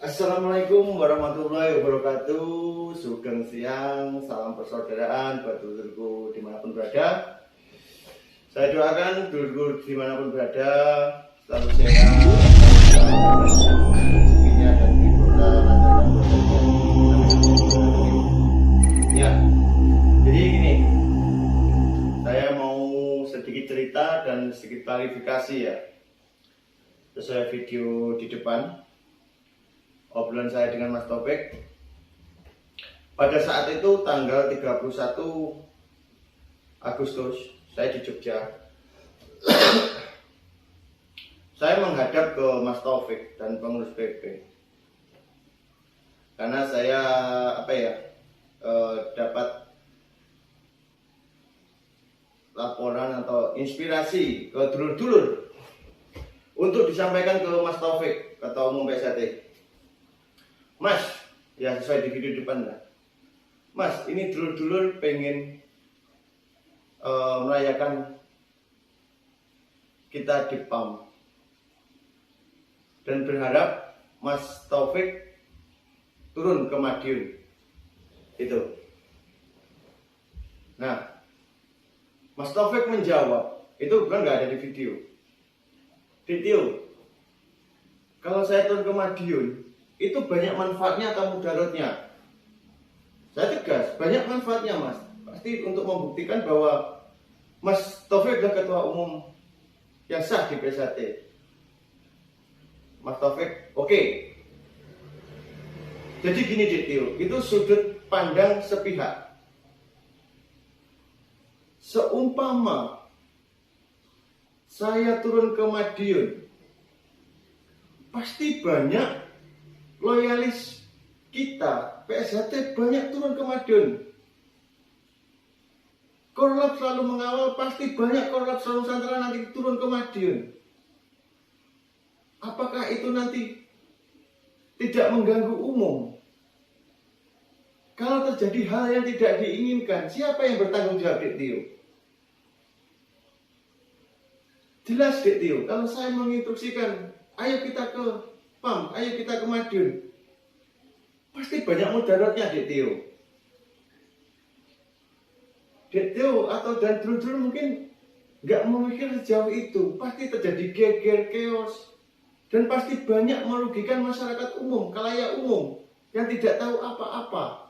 Assalamualaikum warahmatullahi wabarakatuh. Sugeng siang, salam persaudaraan buat dulurku dimanapun berada. Saya doakan dulurku dimanapun berada selalu sehat, rezekinya dan diberkah lancarkan bekerja. Ya, jadi gini, saya mau sedikit cerita dan sedikit klarifikasi ya, sesuai video di depan. Obrolan saya dengan Mas Taufik pada saat itu tanggal 31 Agustus saya di Jogja. Saya menghadap ke Mas Taufik dan pengurus PP karena saya dapat laporan atau inspirasi ke dulur-dulur untuk disampaikan ke Mas Taufik, Ketua Umum PSHT. Mas, ya sesuai di video depan lah. Mas, ini dulur-dulur pengen merayakan kita di PAM dan berharap Mas Taufik turun ke Madiun. Itu. Nah, Mas Taufik menjawab, itu bukan nggak ada di video. Kalau saya turun ke Madiun, itu banyak manfaatnya atau mudaratnya? Saya tegas, banyak manfaatnya Mas. Pasti untuk membuktikan bahwa Mas Taufik adalah ketua umum yang sah di PSHT. Mas Taufik, oke. Jadi gini Ditio, itu sudut pandang sepihak. Seumpama saya turun ke Madiun, pasti banyak loyalis kita, PSHT banyak turun ke Madiun. Korlap selalu mengawal, pasti banyak Korlap selalu Nusantara nanti turun ke Madiun. Apakah itu nanti tidak mengganggu umum? Kalau terjadi hal yang tidak diinginkan, siapa yang bertanggung jawab, Dik Tio? Jelas, Dik Tio, kalau saya menginstruksikan, ayo kita ke PAM, ayo kita ke Madiun, pasti banyak mudaratnya, Dik Tio. Dik Tio atau dan dulur-dulur mungkin nggak memikir sejauh itu, pasti terjadi geger, chaos, dan pasti banyak merugikan masyarakat umum, khalayak umum yang tidak tahu apa-apa.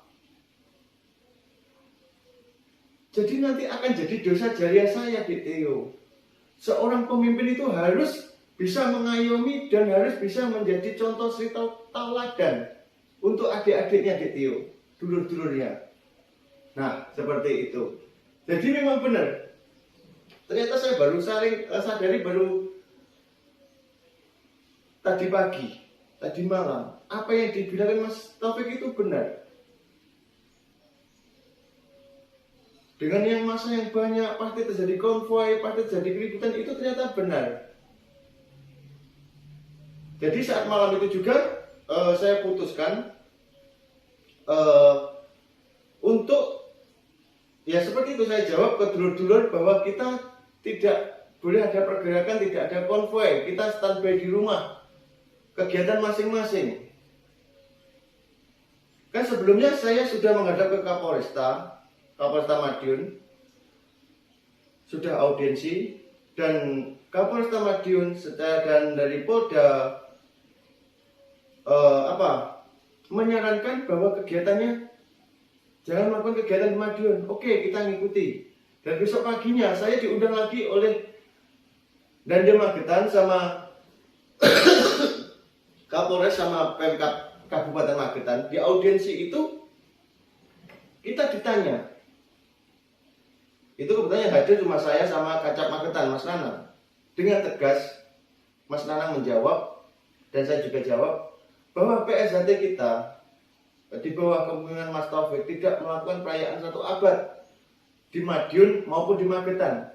Jadi nanti akan jadi dosa jariah saya, Dik Tio. Seorang pemimpin itu harus bisa mengayomi dan harus bisa menjadi contoh suri tauladan untuk adik-adiknya, Dik Tio, dulur-dulurnya. Nah, seperti itu. Jadi memang benar. Ternyata saya baru sadari baru tadi pagi, tadi malam. Apa yang dibilang Mas Taufik itu benar. Dengan yang masa yang banyak, pasti terjadi konvoi, pasti terjadi keributan, itu ternyata benar. Jadi saat malam itu juga saya putuskan untuk ya seperti itu, saya jawab ke dulur-dulur bahwa kita tidak boleh ada pergerakan, tidak ada konvoi, kita standby di rumah, kegiatan masing-masing. Kan sebelumnya saya sudah menghadap ke Kapolresta Madiun, sudah audiensi, dan Kapolresta Madiun dan dari Polda menyarankan bahwa kegiatannya jangan melakukan kegiatan di Madiun. Oke, kita ngikuti. Dan besok paginya saya diundang lagi oleh Dandim Magetan sama Kapolres sama Pemkab Kabupaten Magetan. Di audiensi itu kita ditanya. Itu kebetulan yang hadir cuma saya sama Kacap Magetan, Mas Nanang. Dengan tegas Mas Nanang menjawab, dan saya juga jawab, bahwa PSHT kita di bawah kepemimpinan Mas Taufik tidak melakukan perayaan 1 abad di Madiun maupun di Magetan.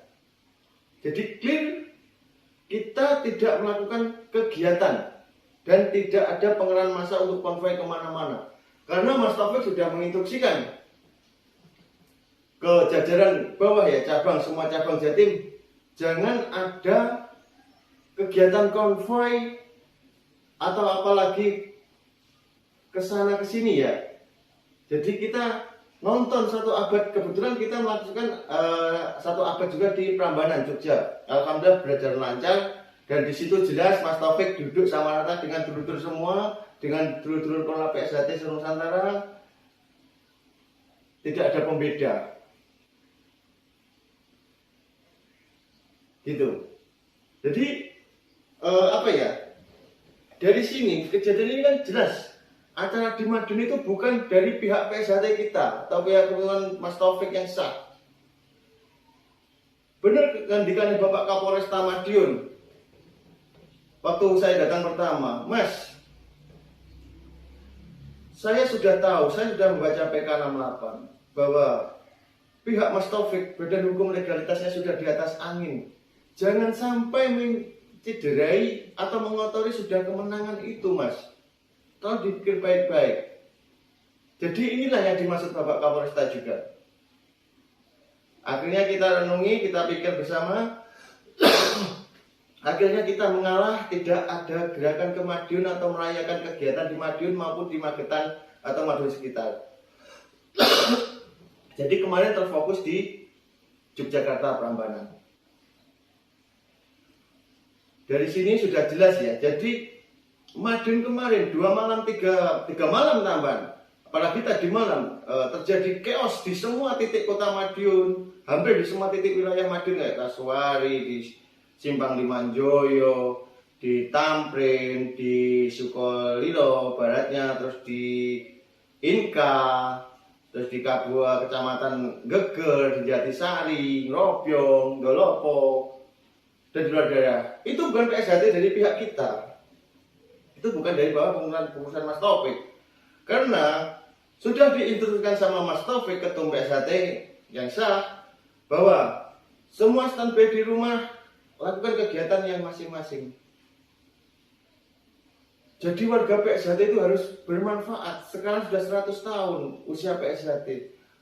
Jadi clear, kita tidak melakukan kegiatan dan tidak ada pengerahan massa untuk konvoi kemana-mana. Karena Mas Taufik sudah menginstruksikan ke jajaran bawah ya, cabang, semua cabang Jatim, jangan ada kegiatan konvoi atau apalagi kesana kesini ya. Jadi kita nonton satu abad, kebetulan kita melakukan satu abad juga di Prambanan Jogja. Alhamdulillah belajar lancar, dan di situ jelas Mas Taufik duduk sama rata dengan dulur-dulur semua, dengan dulur-dulur Korlap PSHT Nusantara, tidak ada pembeda. Gitu. Jadi apa ya? Dari sini kejadian ini kan jelas. Acara di Madiun itu bukan dari pihak PSHT kita atau pihak kebetulan Mas Taufik yang sah. Benar kan dikatakan Bapak Kapolresta Madiun. Waktu saya datang pertama, Mas, saya sudah tahu, saya sudah membaca PK 68 bahwa pihak Mas Taufik, badan hukum legalitasnya sudah di atas angin. Jangan sampai mencederai atau mengotori sudah kemenangan itu, Mas. Tolong dipikir baik-baik. Jadi inilah yang dimaksud Bapak Kapolresta juga. Akhirnya kita renungi, kita pikir bersama. Akhirnya kita mengalah, tidak ada gerakan ke Madiun atau merayakan kegiatan di Madiun maupun di Magetan atau Madiun sekitar. Jadi kemarin terfokus di Yogyakarta Prambanan. Dari sini sudah jelas ya. Jadi Madiun kemarin 2 malam 3 malam tambahan. Apalagi tadi malam terjadi chaos di semua titik kota Madiun, hampir di semua titik wilayah Madiun, kayak Kasuari, di Simpang Limanjoyo, di Tamrin, di Sukolilo baratnya, terus di Inka, terus di Kabua, Kecamatan Geger, di Jatisari, Ngrobyong, Dolopo, dan di luar daerah. Itu bukan PSHT dari pihak kita. Itu bukan dari bawah pengurusan Mas Taufik. Karena sudah diinstruksikan sama Mas Taufik, ketum PSHT yang sah, bahwa semua standby di rumah, lakukan kegiatan yang masing-masing. Jadi warga PSHT itu harus bermanfaat. Sekarang sudah 100 tahun usia PSHT.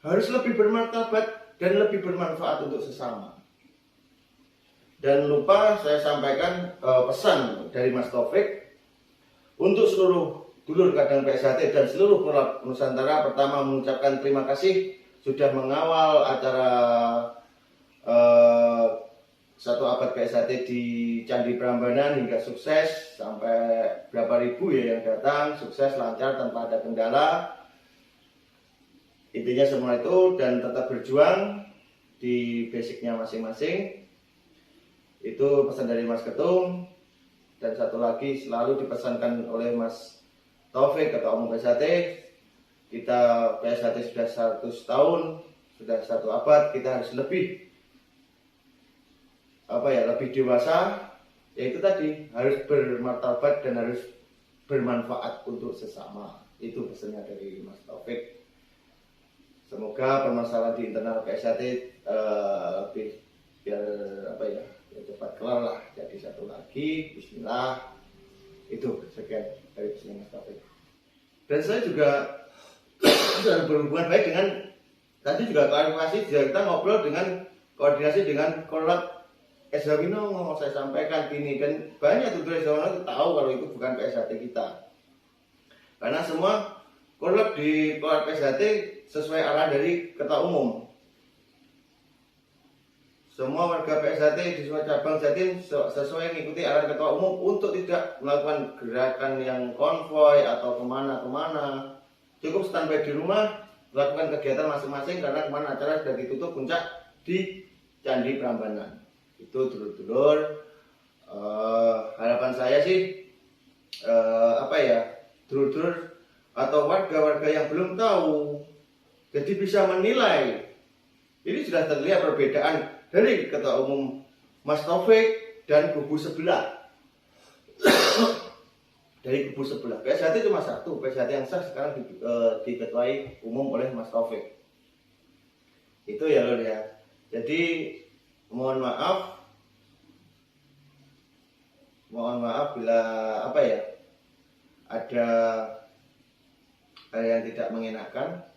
Harus lebih bermartabat dan lebih bermanfaat untuk sesama. Dan lupa saya sampaikan pesan dari Mas Taufik untuk seluruh dulur kadang PSHT dan seluruh Korlap Nusantara. Pertama, mengucapkan terima kasih sudah mengawal acara satu abad PSHT di Candi Prambanan hingga sukses, sampai berapa ribu ya yang datang, sukses, lancar, tanpa ada kendala. Intinya semua itu, dan tetap berjuang di basicnya masing-masing. Itu pesan dari Mas Ketum. Dan satu lagi selalu dipesankan oleh Mas Taufik, Ketua Umum PSHT, kita PSHT sudah 100 tahun, sudah 1 abad, kita harus lebih lebih dewasa, yaitu tadi harus bermartabat dan harus bermanfaat untuk sesama. Itu pesannya dari Mas Taufik. Semoga permasalahan di internal PSHT lebih biar cepat kelar lah. Jadi satu lagi, Bismillah. Itu sekian dari pesan Mas Taufik. Dan saya juga berhubungan baik dengan, tadi juga klarifikasi, kita ngobrol dengan koordinasi dengan Korlap SH Winongo, saya sampaikan gini, dan banyak tuh itu tahu kalau itu bukan PSHT kita. Karena semua Korlap di Korlap PSHT sesuai arahan dari Ketua Umum. Semua warga PSHT di semua cabang Jatim sesuai mengikuti arahan Ketua Umum untuk tidak melakukan gerakan yang konvoy atau kemana-kemana. Cukup standby di rumah, lakukan kegiatan masing-masing, karena kemarin acara sudah ditutup puncak di Candi Prambanan. Itu dulur-dulur. Harapan saya sih dulur-dulur atau warga-warga yang belum tahu, jadi bisa menilai. Ini sudah terlihat perbedaan dari Ketua Umum Mas Taufik dan kubu sebelah. Dari kubu sebelah, PSHT cuma satu, PSHT yang sah sekarang diketuai umum oleh Mas Taufik. Itu ya lor ya. Jadi mohon maaf bila ada hal yang tidak mengenakan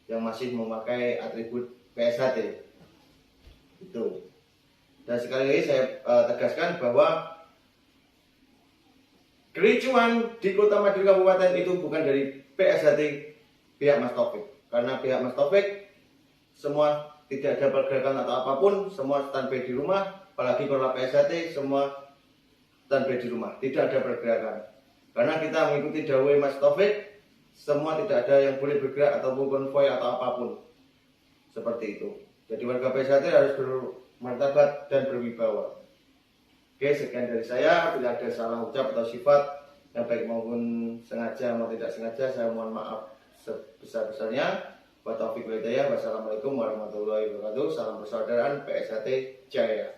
yang masih memakai atribut PSHT itu. Dan sekali lagi saya tegaskan bahwa kericuan di Kota Madiun Kabupaten itu bukan dari PSHT pihak Mas Taufik, karena pihak Mas Taufik semua tidak ada pergerakan atau apapun, semua standby di rumah, apalagi kalau PSHT semua standby di rumah, tidak ada pergerakan. Karena kita mengikuti dawuh Mas Taufik, semua tidak ada yang boleh bergerak ataupun konvoy atau apapun. Seperti itu. Jadi warga PSHT harus bermartabat dan berwibawa. Oke, sekian dari saya. Bila ada salah ucap atau sifat yang baik maupun sengaja maupun tidak sengaja, saya mohon maaf sebesar-besarnya. Wa taufiq wal hidayah. Wassalamualaikum warahmatullahi wabarakatuh. Salam persaudaraan PSHT Jaya.